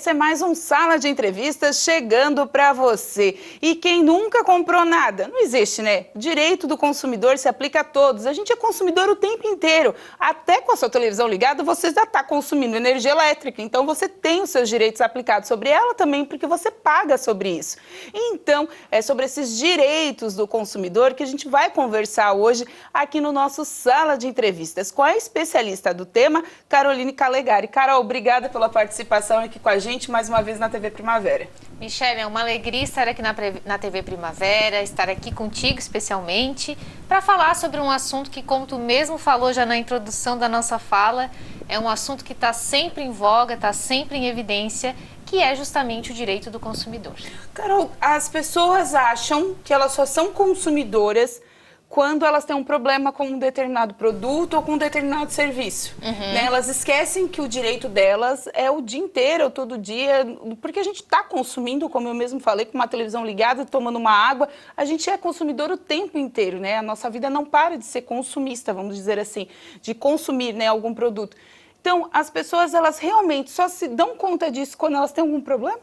Esse é mais um Sala de Entrevistas chegando para você. E quem nunca comprou nada? Não existe, né? Direito do consumidor se aplica a todos. A gente é consumidor o tempo inteiro. Até com a sua televisão ligada, você já está consumindo energia elétrica. Então, você tem os seus direitos aplicados sobre ela também, porque você paga sobre isso. Então, é sobre esses direitos do consumidor que a gente vai conversar hoje aqui no nosso Sala de Entrevistas com a especialista do tema, Caroline Calegari. Carol, obrigada pela participação aqui com a gente mais uma vez na TV Primavera. Michele, é uma alegria estar aqui na TV Primavera, estar aqui contigo especialmente, para falar sobre um assunto que, como tu mesmo falou já na introdução da nossa fala, é um assunto que está sempre em voga, está sempre em evidência, que é justamente o direito do consumidor. Carol, as pessoas acham que elas só são consumidoras quando elas têm um problema com um determinado produto ou com um determinado serviço. Né? Elas esquecem que o direito delas é o dia inteiro, ou todo dia, porque a gente está consumindo, como eu mesmo falei, com uma televisão ligada, tomando uma água, a gente é consumidor o tempo inteiro, né? A nossa vida não para de ser consumista, vamos dizer assim, de consumir, né, algum produto. Então, as pessoas, elas realmente só se dão conta disso quando elas têm algum problema?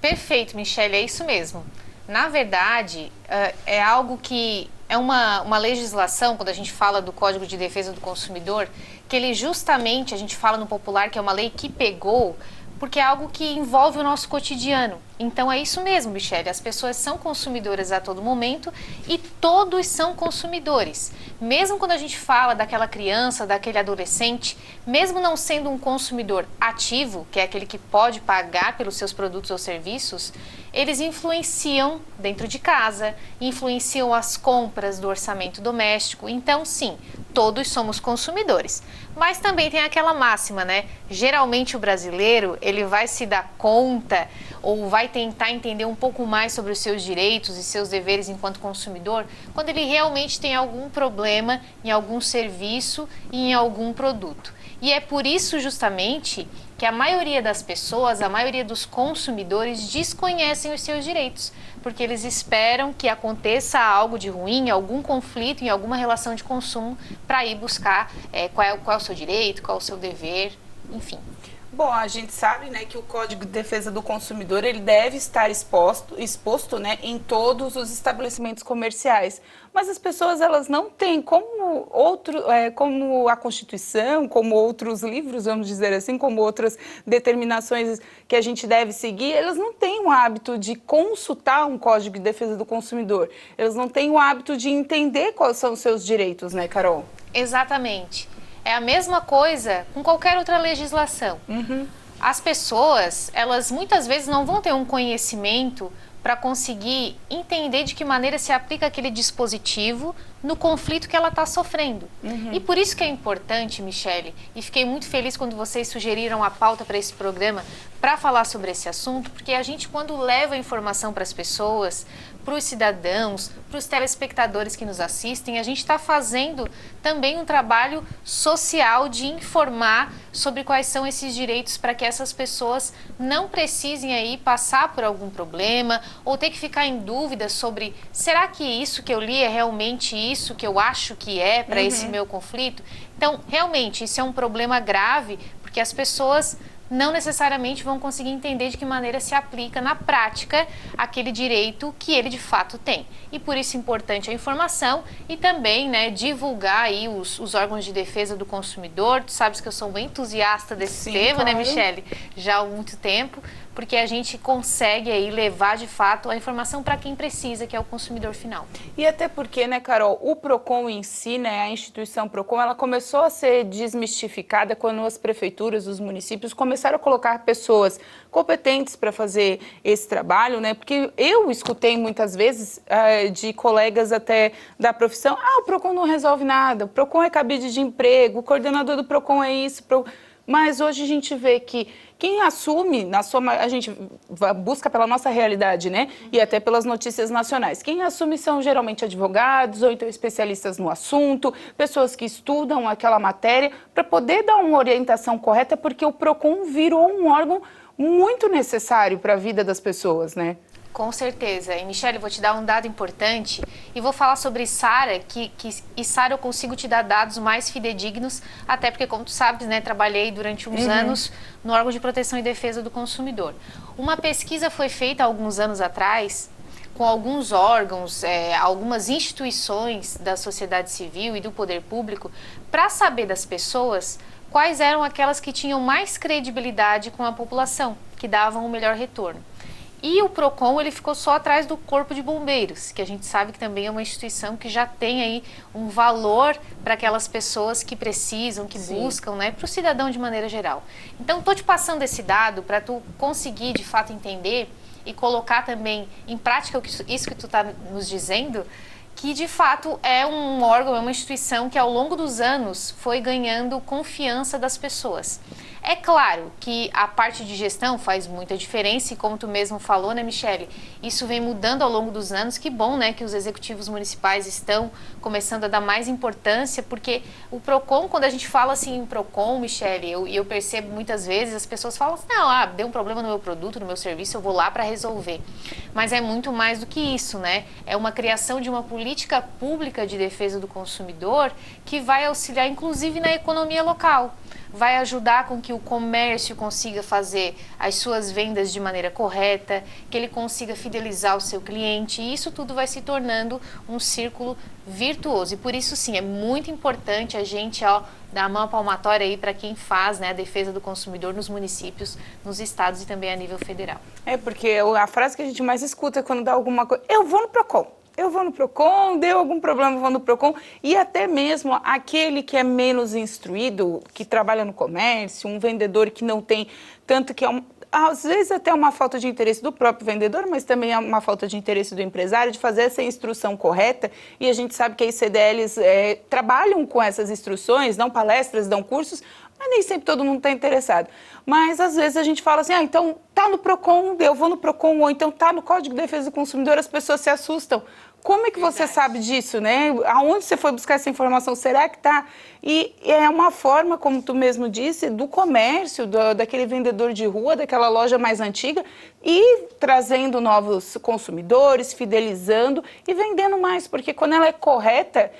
Perfeito, Michele, é isso mesmo. Na verdade, é algo que é uma legislação, quando a gente fala do Código de Defesa do Consumidor, que ele justamente, a gente fala no popular, que é uma lei que pegou, porque é algo que envolve o nosso cotidiano. Então é isso mesmo, Michele, as pessoas são consumidoras a todo momento e todos são consumidores. Mesmo quando a gente fala daquela criança, daquele adolescente, mesmo não sendo um consumidor ativo, que é aquele que pode pagar pelos seus produtos ou serviços, eles influenciam dentro de casa, influenciam as compras do orçamento doméstico. Então, sim, todos somos consumidores. Mas também tem aquela máxima, né? Geralmente o brasileiro, ele vai se dar conta ou vai tentar entender um pouco mais sobre os seus direitos e seus deveres enquanto consumidor quando ele realmente tem algum problema em algum serviço e em algum produto. E é por isso justamente que a maioria das pessoas, a maioria dos consumidores desconhecem os seus direitos, porque eles esperam que aconteça algo de ruim, algum conflito em alguma relação de consumo para ir buscar qual é o seu direito, qual é o seu dever, enfim. Bom, a gente sabe, né, que o Código de Defesa do Consumidor ele deve estar exposto, né, em todos os estabelecimentos comerciais. Mas as pessoas elas não têm como a Constituição, como outros livros, vamos dizer assim, como outras determinações que a gente deve seguir, elas não têm o hábito de consultar um Código de Defesa do Consumidor. Elas não têm o hábito de entender quais são os seus direitos, né, Carol? Exatamente. É a mesma coisa com qualquer outra legislação. As pessoas, elas muitas vezes não vão ter um conhecimento para conseguir entender de que maneira se aplica aquele dispositivo no conflito que ela está sofrendo. E por isso que é importante, Michele, e fiquei muito feliz quando vocês sugeriram a pauta para esse programa para falar sobre esse assunto, porque a gente, quando leva a informação para as pessoas, para os cidadãos, para os telespectadores que nos assistem, a gente está fazendo também um trabalho social de informar sobre quais são esses direitos para que essas pessoas não precisem aí passar por algum problema ou ter que ficar em dúvida sobre será que isso que eu li é realmente isso que eu acho que é para esse meu conflito? Então, realmente, isso é um problema grave, porque as pessoas não necessariamente vão conseguir entender de que maneira se aplica na prática aquele direito que ele de fato tem. E por isso é importante a informação e também, né, divulgar aí os órgãos de defesa do consumidor. Tu sabes que eu sou bem entusiasta desse tema, claro, né, Michele? Já há muito tempo, porque a gente consegue aí levar de fato a informação para quem precisa, que é o consumidor final. E até porque, né, Carol, o PROCON em si, né, a instituição PROCON, ela começou a ser desmistificada quando as prefeituras, os municípios começaram a colocar pessoas competentes para fazer esse trabalho, né, porque eu escutei muitas vezes de colegas até da profissão, o PROCON não resolve nada, o PROCON é cabide de emprego, o coordenador do PROCON é isso, mas hoje a gente vê que quem assume, a gente busca pela nossa realidade, né? E até pelas notícias nacionais. Quem assume são geralmente advogados ou então especialistas no assunto, pessoas que estudam aquela matéria para poder dar uma orientação correta, porque o PROCON virou um órgão muito necessário para a vida das pessoas, né? Com certeza. E, Michele, vou te dar um dado importante e vou falar sobre Sara, que Sara eu consigo te dar dados mais fidedignos, até porque, como tu sabes, né, trabalhei durante uns anos no órgão de proteção e defesa do consumidor. Uma pesquisa foi feita há alguns anos atrás com alguns órgãos, algumas instituições da sociedade civil e do poder público, para saber das pessoas quais eram aquelas que tinham mais credibilidade com a população, que davam o melhor retorno. E o PROCON, ele ficou só atrás do Corpo de Bombeiros, que a gente sabe que também é uma instituição que já tem aí um valor para aquelas pessoas que precisam, que buscam, né, para o cidadão de maneira geral. Então, estou te passando esse dado para tu conseguir, de fato, entender e colocar também em prática isso que tu está nos dizendo, que de fato é um órgão, é uma instituição que ao longo dos anos foi ganhando confiança das pessoas. É claro que a parte de gestão faz muita diferença e como tu mesmo falou, né, Michele, isso vem mudando ao longo dos anos. Que bom, né, que os executivos municipais estão começando a dar mais importância, porque o PROCON, quando a gente fala assim em PROCON, Michele, eu percebo muitas vezes as pessoas falam assim, não, deu um problema no meu produto, no meu serviço, eu vou lá para resolver. Mas é muito mais do que isso, né? É uma criação de uma política pública de defesa do consumidor que vai auxiliar inclusive na economia local. Vai ajudar com que o comércio consiga fazer as suas vendas de maneira correta, que ele consiga fidelizar o seu cliente, e isso tudo vai se tornando um círculo virtuoso. E por isso, sim, é muito importante a gente dar a mão palmatória aí para quem faz, né, a defesa do consumidor nos municípios, nos estados e também a nível federal. Porque a frase que a gente mais escuta é quando dá alguma coisa, eu vou no PROCON. Eu vou no PROCON, deu algum problema, eu vou no PROCON. E até mesmo aquele que é menos instruído, que trabalha no comércio, um vendedor que não tem tanto que às vezes até uma falta de interesse do próprio vendedor, mas também é uma falta de interesse do empresário de fazer essa instrução correta. E a gente sabe que as CDLs trabalham com essas instruções, dão palestras, dão cursos, mas nem sempre todo mundo está interessado. Mas às vezes a gente fala assim, então tá no PROCON, eu vou no PROCON, ou então tá no Código de Defesa do Consumidor, as pessoas se assustam. Como é que você sabe disso, né? Aonde você foi buscar essa informação? Será que tá? E é uma forma, como tu mesmo disse, do comércio, daquele vendedor de rua, daquela loja mais antiga, e trazendo novos consumidores, fidelizando e vendendo mais, porque quando ela é correta,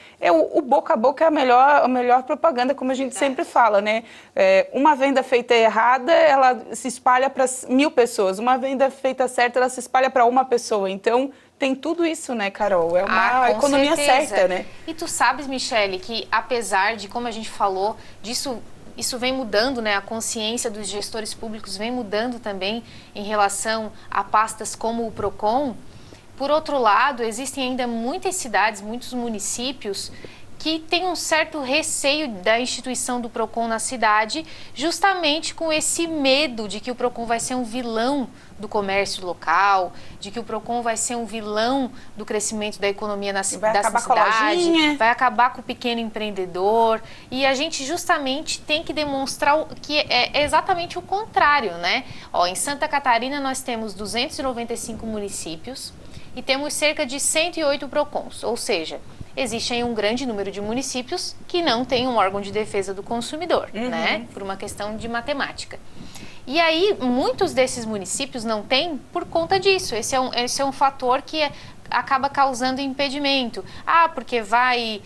o boca a boca é a melhor propaganda, como a gente sempre fala, né? Uma venda feita errada, ela se espalha para 1000 pessoas. Uma venda feita certa, ela se espalha para uma pessoa. Então, tem tudo isso, né, Carol? É uma economia certa, né? E tu sabes, Michele, que apesar de, como a gente falou, isso vem mudando, né? A consciência dos gestores públicos vem mudando também em relação a pastas como o PROCON. Por outro lado, existem ainda muitas cidades, muitos municípios que tem um certo receio da instituição do PROCON na cidade, justamente com esse medo de que o PROCON vai ser um vilão do comércio local, de que o PROCON vai ser um vilão do crescimento da economia da cidade, vai acabar com o pequeno empreendedor, e a gente justamente tem que demonstrar que é exatamente o contrário, né? Em Santa Catarina nós temos 295 municípios e temos cerca de 108 PROCONs, ou seja, existe aí um grande número de municípios que não tem um órgão de defesa do consumidor, né? Por uma questão de matemática. E aí, muitos desses municípios não têm por conta disso. Esse é um fator que acaba causando impedimento. Porque vai...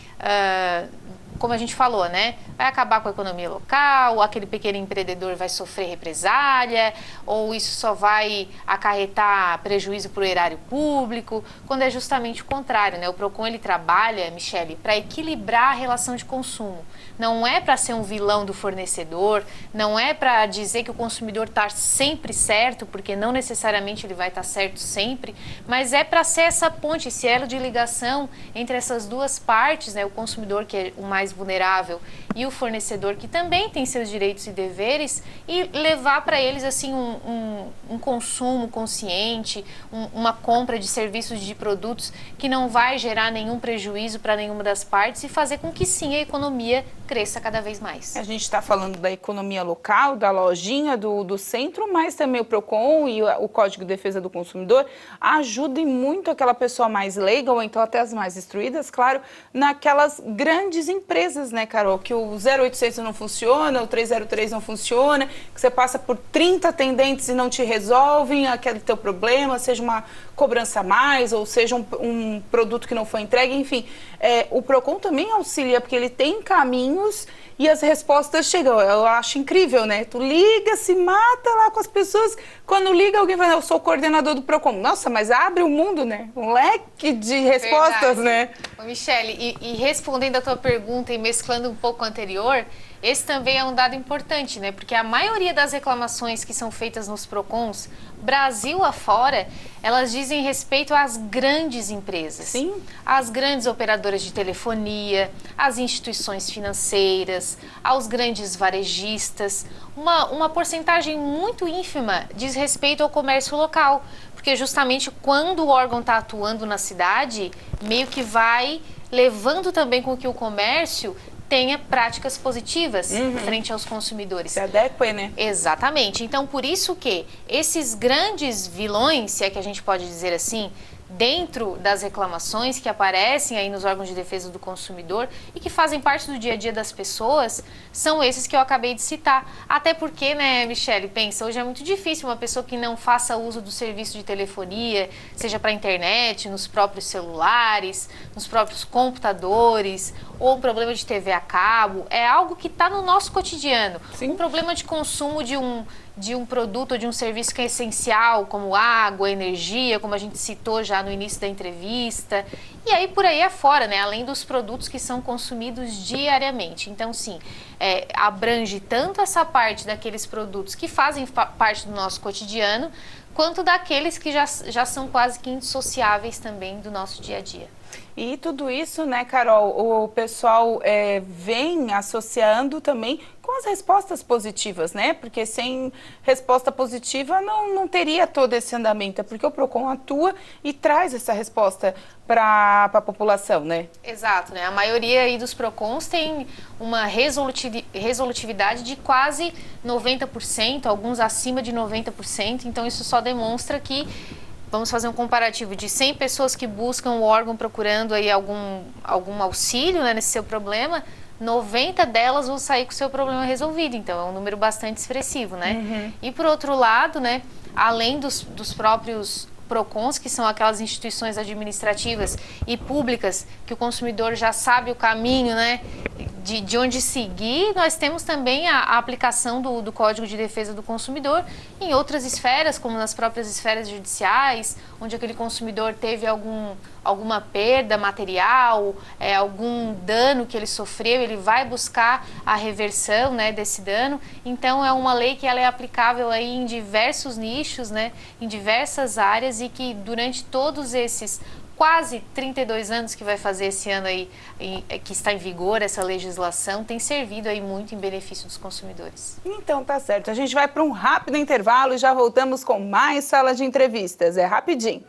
como a gente falou, né? Vai acabar com a economia local, aquele pequeno empreendedor vai sofrer represália, ou isso só vai acarretar prejuízo para o erário público, quando é justamente o contrário, né? O PROCON, ele trabalha, Michele, para equilibrar a relação de consumo. Não é para ser um vilão do fornecedor, não é para dizer que o consumidor está sempre certo, porque não necessariamente ele vai estar certo sempre, mas é para ser essa ponte, esse elo de ligação entre essas duas partes, né? O consumidor, que é o mais vulnerável, e o fornecedor, que também tem seus direitos e deveres, e levar para eles assim um consumo consciente, uma compra de serviços, de produtos que não vai gerar nenhum prejuízo para nenhuma das partes, e fazer com que sim a economia cresça cada vez mais. A gente está falando da economia local, da lojinha, do centro, mas também o PROCON e o Código de Defesa do Consumidor ajudem muito aquela pessoa mais leiga, ou então até as mais instruídas, claro, naquelas grandes empresas, né, Carol? Que o 0800 não funciona, o 303 não funciona, que você passa por 30 atendentes e não te resolvem aquele teu problema, seja uma cobrança a mais, ou seja, um produto que não foi entregue, enfim. O PROCON também auxilia, porque ele tem caminhos e as respostas chegam. Eu acho incrível, né? Tu liga, se mata lá com as pessoas, quando liga alguém fala, eu sou o coordenador do PROCON. Nossa, mas abre o mundo, né? Um leque de respostas, né? Ô, Michele, e respondendo a tua pergunta e mesclando um pouco o anterior, esse também é um dado importante, né? Porque a maioria das reclamações que são feitas nos PROCONs, Brasil afora, elas dizem respeito às grandes empresas. Sim. Às grandes operadoras de telefonia, às instituições financeiras, aos grandes varejistas. Uma porcentagem muito ínfima diz respeito ao comércio local, porque justamente quando o órgão está atuando na cidade, meio que vai levando também com que o comércio tenha práticas positivas frente aos consumidores. Se adequa, né? Exatamente. Então, por isso que esses grandes vilões, se é que a gente pode dizer assim, dentro das reclamações que aparecem aí nos órgãos de defesa do consumidor e que fazem parte do dia a dia das pessoas, são esses que eu acabei de citar. Até porque, né, Michele, pensa, hoje é muito difícil uma pessoa que não faça uso do serviço de telefonia, seja para a internet, nos próprios celulares, nos próprios computadores, ou um problema de TV a cabo, é algo que está no nosso cotidiano. Sim. Um problema de consumo de um produto ou de um serviço que é essencial, como água, energia, como a gente citou já no início da entrevista, e aí por aí afora, né? Além dos produtos que são consumidos diariamente. Então, sim, abrange tanto essa parte daqueles produtos que fazem parte do nosso cotidiano, quanto daqueles que já são quase que indissociáveis também do nosso dia a dia. E tudo isso, né, Carol, o pessoal vem associando também com as respostas positivas, né? Porque sem resposta positiva não teria todo esse andamento, é porque o PROCON atua e traz essa resposta para a população, né? Exato, né? A maioria aí dos PROCONs tem uma resolutividade de quase 90%, alguns acima de 90%, então isso só demonstra que vamos fazer um comparativo de 100 pessoas que buscam o órgão procurando aí algum auxílio, né, nesse seu problema, 90 delas vão sair com o seu problema resolvido. Então, é um número bastante expressivo, né? E, por outro lado, né, além dos próprios PROCONs, que são aquelas instituições administrativas e públicas que o consumidor já sabe o caminho, né, de onde seguir, nós temos também a aplicação do Código de Defesa do Consumidor em outras esferas, como nas próprias esferas judiciais, onde aquele consumidor teve alguma perda material, algum dano que ele sofreu, ele vai buscar a reversão, né, desse dano. Então, é uma lei que ela é aplicável aí em diversos nichos, né, em diversas áreas e que durante todos esses quase 32 anos que vai fazer esse ano aí, que está em vigor essa legislação, tem servido aí muito em benefício dos consumidores. Então tá certo, a gente vai para um rápido intervalo e já voltamos com mais Sala de Entrevistas, é rapidinho.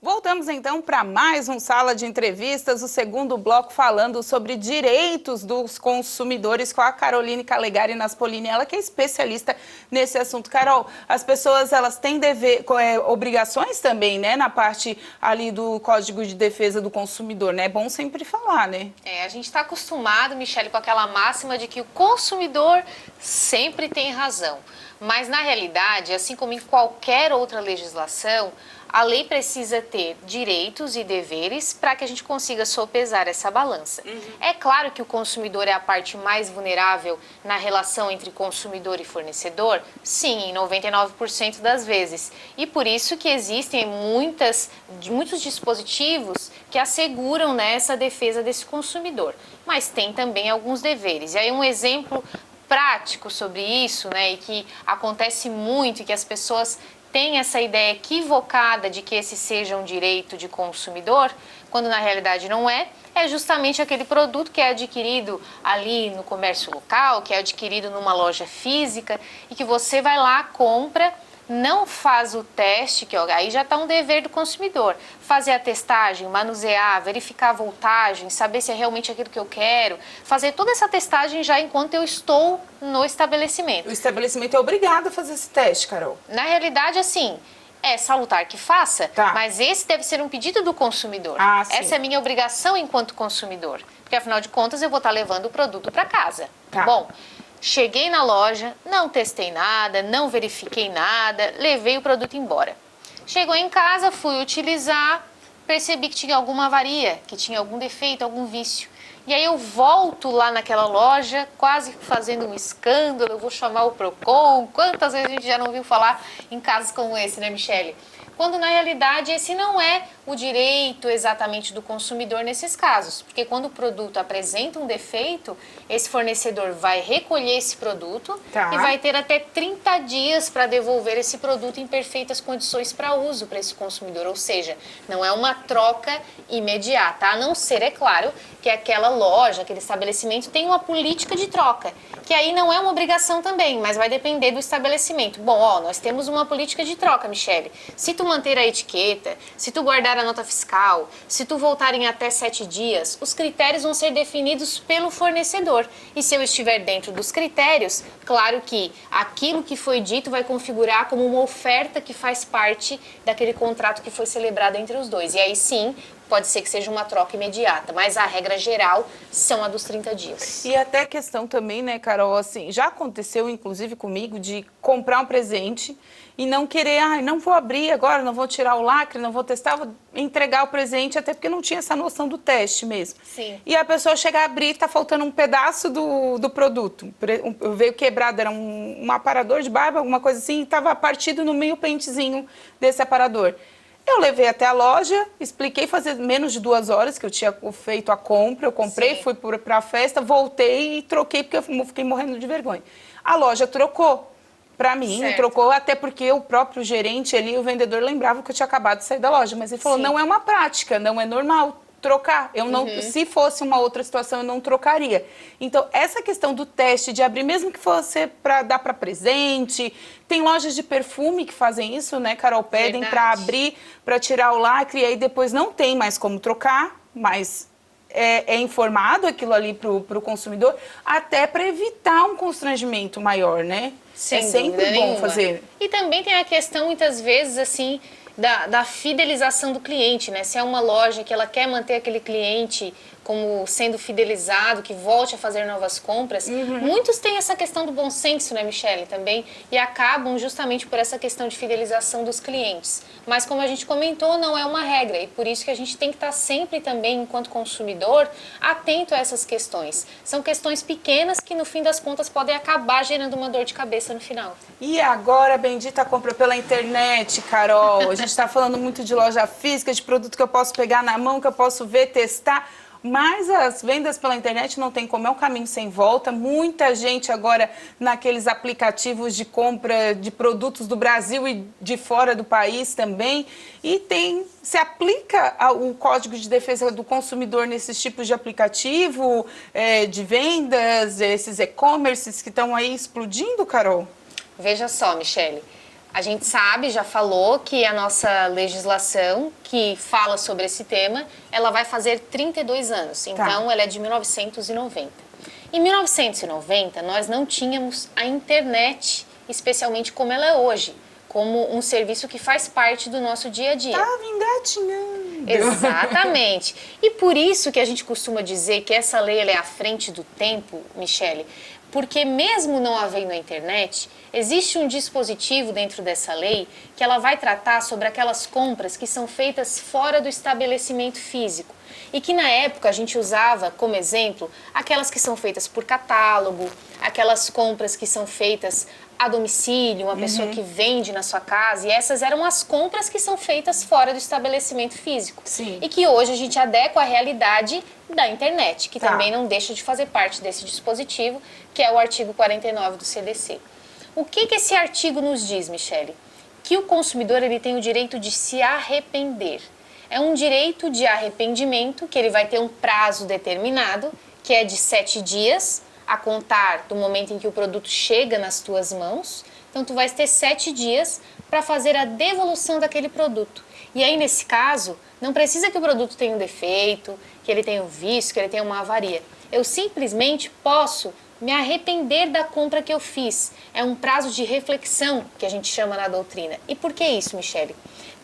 Voltamos então para mais um Sala de Entrevistas, o segundo bloco falando sobre direitos dos consumidores com a Caroline Calegari Naspolini, ela que é especialista nesse assunto. Carol, as pessoas elas têm obrigações também, né, na parte ali do Código de Defesa do Consumidor, né? É bom sempre falar, né? A gente está acostumado, Michele, com aquela máxima de que o consumidor sempre tem razão. Mas, na realidade, assim como em qualquer outra legislação, a lei precisa ter direitos e deveres para que a gente consiga sopesar essa balança. É claro que o consumidor é a parte mais vulnerável na relação entre consumidor e fornecedor? Sim, em 99% das vezes. E por isso que existem muitos dispositivos que asseguram, né, essa defesa desse consumidor. Mas tem também alguns deveres. E aí um exemplo prático sobre isso, né, e que acontece muito e que as pessoas têm essa ideia equivocada de que esse seja um direito de consumidor, quando na realidade não é justamente aquele produto que é adquirido ali no comércio local, que é adquirido numa loja física e que você vai lá, compra não faz o teste, que ó, aí já está um dever do consumidor. Fazer a testagem, manusear, verificar a voltagem, saber se é realmente aquilo que eu quero. Fazer toda essa testagem já enquanto eu estou no estabelecimento. O estabelecimento é obrigado a fazer esse teste, Carol. Na realidade, assim, é salutar que faça, Tá. mas esse deve ser um pedido do consumidor. Ah, sim. Essa é a minha obrigação enquanto consumidor. Porque, afinal de contas, eu vou estar levando o produto para casa. Tá. Bom, cheguei na loja, não testei nada, não verifiquei nada, levei o produto embora. Chegou em casa, fui utilizar, percebi que tinha alguma avaria, que tinha algum defeito, algum vício. E aí eu volto lá naquela loja, quase fazendo um escândalo, eu vou chamar o Procon. Quantas vezes a gente já não ouviu falar em casos como esse, né, Michele? Quando na realidade esse não é o direito exatamente do consumidor nesses casos. Porque quando o produto apresenta um defeito, esse fornecedor vai recolher esse produto e vai ter até 30 dias para devolver esse produto em perfeitas condições para uso para esse consumidor. Ou seja, não é uma troca imediata, a não ser, é claro, que aquela loja, aquele estabelecimento tem uma política de troca, que aí não é uma obrigação também, mas vai depender do estabelecimento. Bom, ó, nós temos uma política de troca, Michele. Se tu manter a etiqueta, se tu guardar a nota fiscal, se tu voltar em até 7 dias, os critérios vão ser definidos pelo fornecedor. E se eu estiver dentro dos critérios, claro que aquilo que foi dito vai configurar como uma oferta que faz parte daquele contrato que foi celebrado entre os dois. E aí sim, pode ser que seja uma troca imediata, mas a regra geral são a dos 30 dias. E até questão também, né, Carol, assim, já aconteceu inclusive comigo de comprar um presente e não querer, não vou abrir agora, não vou tirar o lacre, não vou testar, vou entregar o presente, até porque não tinha essa noção do teste mesmo. Sim. E a pessoa chega a abrir e tá faltando um pedaço do produto. Veio quebrado, era um aparador de barba, alguma coisa assim, e tava partido no meio pentezinho desse aparador. Eu levei até a loja, expliquei, fazer menos de 2 horas que eu tinha feito a compra, eu comprei, fui para a festa, voltei e troquei porque eu fiquei morrendo de vergonha. A loja trocou para mim, trocou até porque o próprio gerente ali, o vendedor, lembrava que eu tinha acabado de sair da loja, mas ele falou, não é uma prática, não é normal trocar. Eu não, se fosse uma outra situação, eu não trocaria. Então, essa questão do teste, de abrir, mesmo que fosse para dar para presente, tem lojas de perfume que fazem isso, né, Carol? Pedem para abrir, para tirar o lacre, e aí depois não tem mais como trocar, mas é informado aquilo ali para o consumidor, até para evitar um constrangimento maior, né? Sem é sempre bom fazer. E também tem a questão, muitas vezes, assim, da fidelização do cliente, né? Se é uma loja que ela quer manter aquele cliente como sendo fidelizado, que volte a fazer novas compras, muitos têm essa questão do bom senso, né, Michele, também, e acabam justamente por essa questão de fidelização dos clientes. Mas como a gente comentou, não é uma regra, e por isso que a gente tem que estar sempre também, enquanto consumidor, atento a essas questões. São questões pequenas que, no fim das contas, podem acabar gerando uma dor de cabeça no final. E agora, bendita compra pela internet, Carol. A gente está falando muito de loja física, de produto que eu posso pegar na mão, que eu posso ver, testar. Mas as vendas pela internet não tem como, é um caminho sem volta. Muita gente agora naqueles aplicativos de compra de produtos do Brasil e de fora do país também. E se aplica o Código de Defesa do Consumidor nesses tipos de aplicativo, de vendas, esses e-commerces que estão aí explodindo, Carol? Veja só, Michele. A gente sabe, já falou, que a nossa legislação que fala sobre esse tema, ela vai fazer 32 anos. Então, ela é de 1990. Em 1990, nós não tínhamos a internet, especialmente como ela é hoje, como um serviço que faz parte do nosso dia a dia. Estava engatinhando. Exatamente. E por isso que a gente costuma dizer que essa lei ela é à frente do tempo, Michele, porque mesmo não havendo a internet, existe um dispositivo dentro dessa lei que ela vai tratar sobre aquelas compras que são feitas fora do estabelecimento físico. E que na época a gente usava como exemplo aquelas que são feitas por catálogo, aquelas compras que são feitas a domicílio, uma pessoa que vende na sua casa, e essas eram as compras que são feitas fora do estabelecimento físico. Sim. E que hoje a gente adequa à realidade da internet, que também não deixa de fazer parte desse dispositivo, que é o artigo 49 do CDC. O que esse artigo nos diz, Michele? Que o consumidor ele tem o direito de se arrepender. É um direito de arrependimento, que ele vai ter um prazo determinado, que é de 7 dias, a contar do momento em que o produto chega nas tuas mãos. Então, tu vais ter 7 dias para fazer a devolução daquele produto. E aí, nesse caso, não precisa que o produto tenha um defeito, que ele tenha um vício, que ele tenha uma avaria. Eu simplesmente posso me arrepender da compra que eu fiz. É um prazo de reflexão que a gente chama na doutrina. E por que isso, Michele?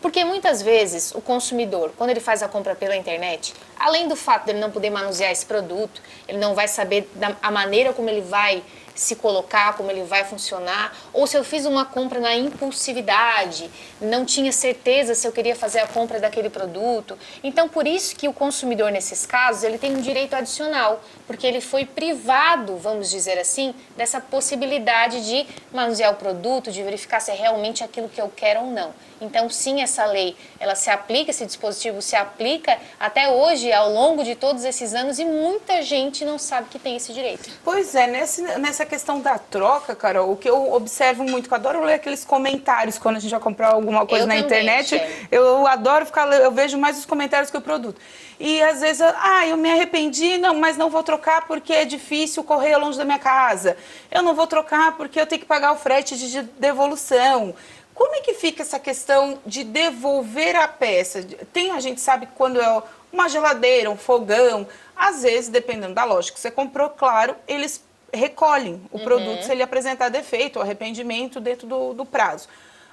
Porque muitas vezes o consumidor, quando ele faz a compra pela internet, além do fato de ele não poder manusear esse produto, ele não vai saber a maneira como ele vai se colocar, como ele vai funcionar, ou se eu fiz uma compra na impulsividade, não tinha certeza se eu queria fazer a compra daquele produto. Então, por isso que o consumidor, nesses casos, ele tem um direito adicional, porque ele foi privado, vamos dizer assim, dessa possibilidade de manusear o produto, de verificar se é realmente aquilo que eu quero ou não. Então, sim, essa lei, ela se aplica, esse dispositivo se aplica até hoje, ao longo de todos esses anos, e muita gente não sabe que tem esse direito. Pois é, nessa questão da troca, Carol, o que eu observo muito, que eu adoro ler aqueles comentários quando a gente vai comprar alguma coisa na internet, eu adoro eu vejo mais os comentários que o produto. E às vezes, eu me arrependi, mas não vou trocar porque é difícil, o correio é longe da minha casa. Eu não vou trocar porque eu tenho que pagar o frete de devolução. Como é que fica essa questão de devolver a peça? A gente sabe que quando é uma geladeira, um fogão, às vezes, dependendo da loja que você comprou, claro, eles recolhem o produto se ele apresentar defeito ou arrependimento dentro do prazo.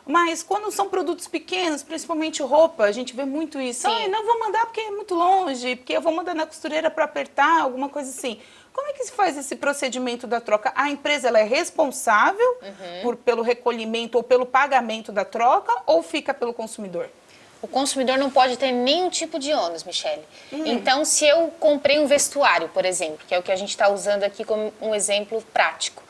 Mas quando são produtos pequenos, principalmente roupa, a gente vê muito isso. Não vou mandar porque é muito longe, porque eu vou mandar na costureira para apertar, alguma coisa assim. Como é que se faz esse procedimento da troca? A empresa ela é responsável pelo recolhimento ou pelo pagamento da troca ou fica pelo consumidor? O consumidor não pode ter nenhum tipo de ônus, Michele. Então, se eu comprei um vestuário, por exemplo, que é o que a gente está usando aqui como um exemplo prático.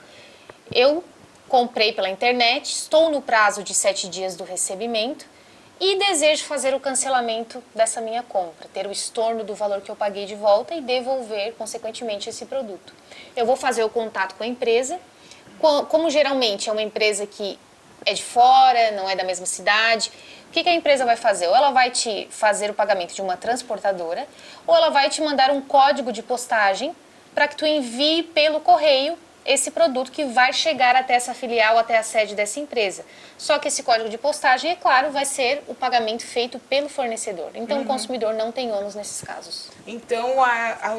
Eu comprei pela internet, estou no prazo de 7 dias do recebimento e desejo fazer o cancelamento dessa minha compra, ter o estorno do valor que eu paguei de volta e devolver, consequentemente, esse produto. Eu vou fazer o contato com a empresa, como geralmente é uma empresa que é de fora, não é da mesma cidade. O que a empresa vai fazer? Ou ela vai te fazer o pagamento de uma transportadora, ou ela vai te mandar um código de postagem para que tu envie pelo correio esse produto que vai chegar até essa filial, até a sede dessa empresa. Só que esse código de postagem, é claro, vai ser o pagamento feito pelo fornecedor. Então, o consumidor não tem ônus nesses casos. Então,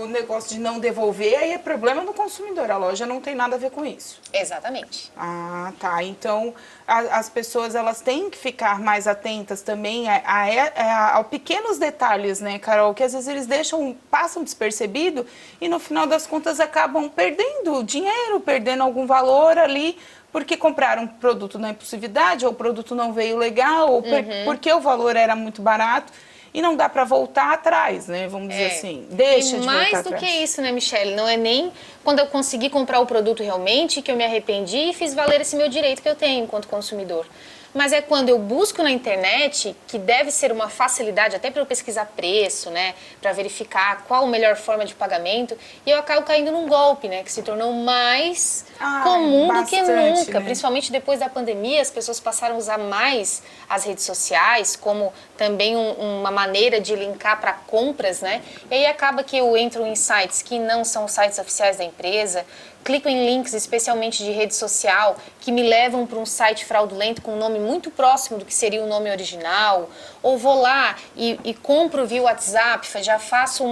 o negócio de não devolver, aí é problema do consumidor. A loja não tem nada a ver com isso. Exatamente. Ah, tá. Então, as pessoas, elas têm que ficar mais atentas também a pequenos detalhes, né, Carol? Que às vezes eles passam despercebido e no final das contas acabam perdendo dinheiro, perdendo algum valor ali, porque compraram um produto na impulsividade, ou o produto não veio legal, ou porque o valor era muito barato. E não dá para voltar atrás, né? Vamos dizer assim. Deixa de voltar atrás. Mais do que isso, né, Michele? Não é nem quando eu consegui comprar o produto realmente que eu me arrependi e fiz valer esse meu direito que eu tenho enquanto consumidor. Mas é quando eu busco na internet, que deve ser uma facilidade até para eu pesquisar preço, né, para verificar qual a melhor forma de pagamento, e eu acabo caindo num golpe, né, que se tornou mais comum do que nunca, né? Principalmente depois da pandemia, as pessoas passaram a usar mais as redes sociais como também uma maneira de linkar para compras, né? E aí acaba que eu entro em sites que não são sites oficiais da empresa, clico em links, especialmente de rede social, que me levam para um site fraudulento com um nome muito próximo do que seria o nome original, ou vou lá e compro via WhatsApp, já faço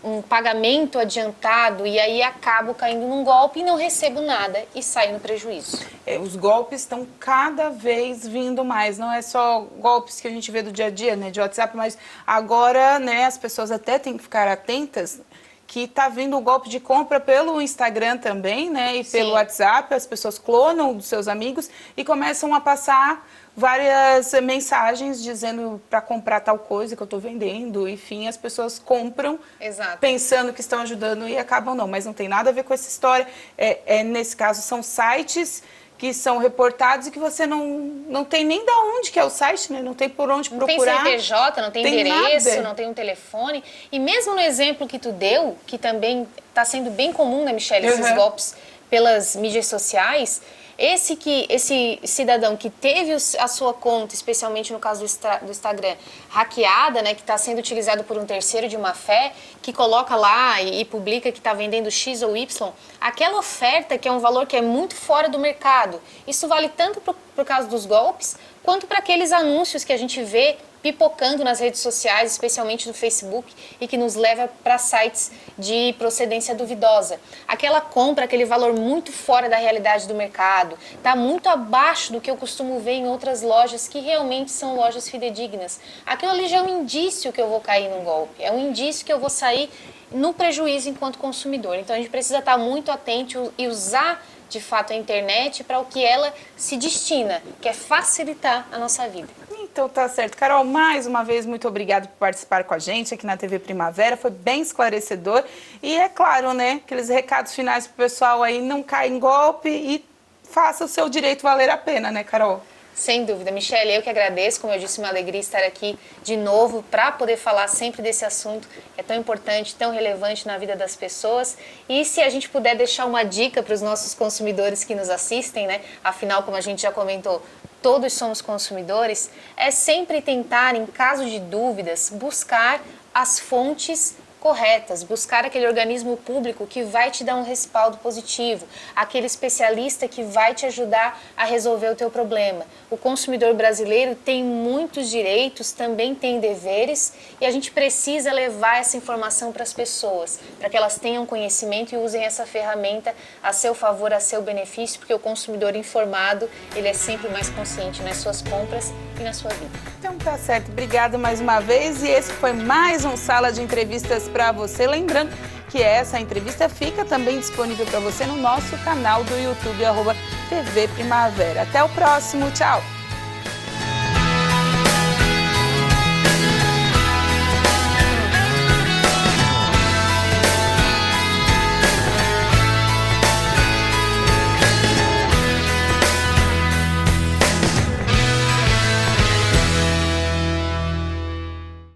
um pagamento adiantado e aí acabo caindo num golpe e não recebo nada e saio no prejuízo. Os golpes estão cada vez vindo mais, não é só golpes que a gente vê do dia a dia, né, de WhatsApp, mas agora, né, as pessoas até têm que ficar atentas que está vindo o golpe de compra pelo Instagram também, né, e pelo WhatsApp, as pessoas clonam dos seus amigos e começam a passar várias mensagens dizendo para comprar tal coisa que eu estou vendendo, enfim, as pessoas compram pensando que estão ajudando e acabam não, mas não tem nada a ver com essa história. Nesse caso, são sites que são reportados e que você não tem nem de onde que é o site, né? Não tem por onde procurar. Não tem CNPJ, não tem endereço, nada. Não tem um telefone. E mesmo no exemplo que tu deu, que também está sendo bem comum, né, Michele, esses golpes pelas mídias sociais, Esse cidadão que teve a sua conta, especialmente no caso do Instagram, hackeada, né, que está sendo utilizado por um terceiro de má fé, que coloca lá e publica que está vendendo X ou Y, aquela oferta que é um valor que é muito fora do mercado, isso vale tanto por causa dos golpes, quanto para aqueles anúncios que a gente vê pipocando nas redes sociais, especialmente no Facebook, e que nos leva para sites de procedência duvidosa. Aquela compra, aquele valor muito fora da realidade do mercado, está muito abaixo do que eu costumo ver em outras lojas que realmente são lojas fidedignas. Aquilo ali já é um indício que eu vou cair num golpe, é um indício que eu vou sair no prejuízo enquanto consumidor. Então a gente precisa estar muito atento e usar de fato a internet para o que ela se destina, que é facilitar a nossa vida. Então tá certo. Carol, mais uma vez, muito obrigada por participar com a gente aqui na TV Primavera, foi bem esclarecedor. E é claro, né, aqueles recados finais pro pessoal aí, não caia em golpe e faça o seu direito valer a pena, né, Carol? Sem dúvida, Michele, eu que agradeço, como eu disse, uma alegria estar aqui de novo para poder falar sempre desse assunto que é tão importante, tão relevante na vida das pessoas. E se a gente puder deixar uma dica para os nossos consumidores que nos assistem, né? Afinal, como a gente já comentou, todos somos consumidores, é sempre tentar, em caso de dúvidas, buscar as fontes corretas, buscar aquele organismo público que vai te dar um respaldo positivo, aquele especialista que vai te ajudar a resolver o teu problema. O consumidor brasileiro tem muitos direitos, também tem deveres, e a gente precisa levar essa informação para as pessoas, para que elas tenham conhecimento e usem essa ferramenta a seu favor, a seu benefício, porque o consumidor informado, ele é sempre mais consciente nas suas compras e na sua vida. Então tá certo, obrigada mais uma vez, e esse foi mais um Sala de Entrevistas para você. Lembrando que essa entrevista fica também disponível para você no nosso canal do YouTube, @TV Primavera. Até o próximo, tchau!